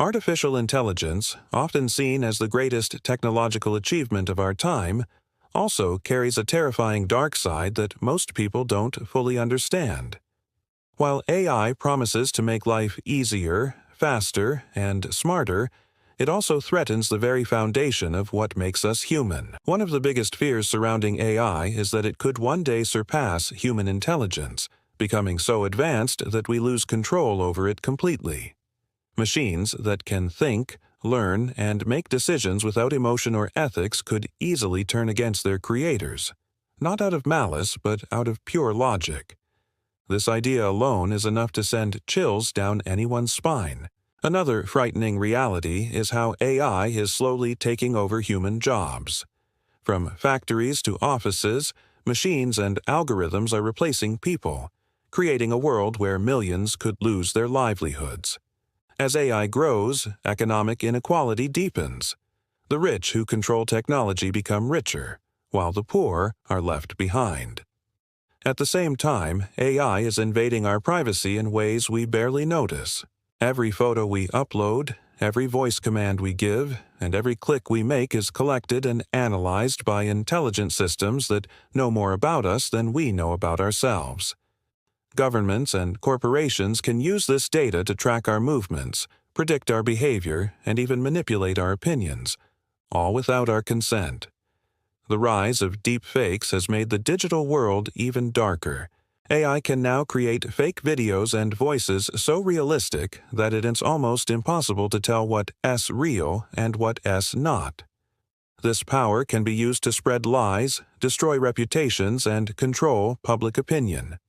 Artificial intelligence, often seen as the greatest technological achievement of our time, also carries a terrifying dark side that most people don't fully understand. While AI promises to make life easier, faster, and smarter, it also threatens the very foundation of what makes us human. One of the biggest fears surrounding AI is that it could one day surpass human intelligence, becoming so advanced that we lose control over it completely. Machines that can think, learn, and make decisions without emotion or ethics could easily turn against their creators, not out of malice, but out of pure logic. This idea alone is enough to send chills down anyone's spine. Another frightening reality is how AI is slowly taking over human jobs. From factories to offices, machines and algorithms are replacing people, creating a world where millions could lose their livelihoods. As AI grows, economic inequality deepens. The rich who control technology become richer, while the poor are left behind. At the same time, AI is invading our privacy in ways we barely notice. Every photo we upload, every voice command we give, and every click we make is collected and analyzed by intelligent systems that know more about us than we know about ourselves. Governments and corporations can use this data to track our movements, predict our behavior, and even manipulate our opinions, all without our consent. The rise of deepfakes has made the digital world even darker. AI can now create fake videos and voices so realistic that it's almost impossible to tell what's real and what's not. This power can be used to spread lies, destroy reputations, and control public opinion.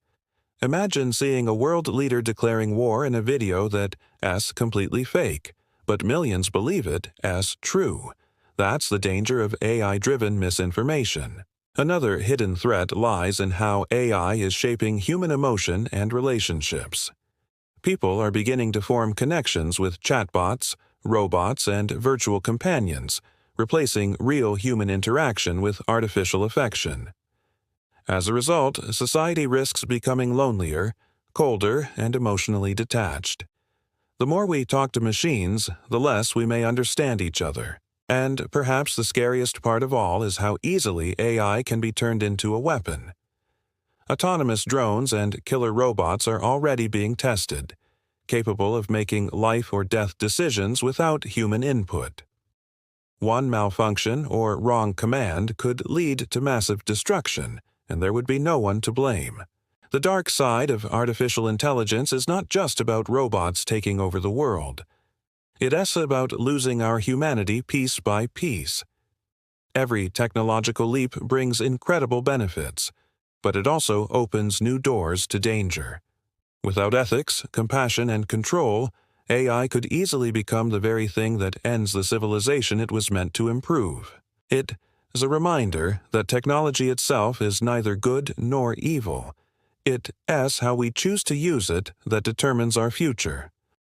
Imagine seeing a world leader declaring war in a video that's completely fake, but millions believe it as true. That's the danger of AI-driven misinformation. Another hidden threat lies in how AI is shaping human emotion and relationships. People are beginning to form connections with chatbots, robots, and virtual companions, replacing real human interaction with artificial affection. As a result, society risks becoming lonelier, colder, and emotionally detached. The more we talk to machines, the less we may understand each other. And perhaps the scariest part of all is how easily AI can be turned into a weapon. Autonomous drones and killer robots are already being tested, capable of making life or death decisions without human input. One malfunction or wrong command could lead to massive destruction, and there would be no one to blame. The dark side of artificial intelligence is not just about robots taking over the world. It's about losing our humanity piece by piece. Every technological leap brings incredible benefits, but it also opens new doors to danger. Without ethics, compassion, and control, AI could easily become the very thing that ends the civilization it was meant to improve. It is a reminder that technology itself is neither good nor evil. It's how we choose to use it that determines our future.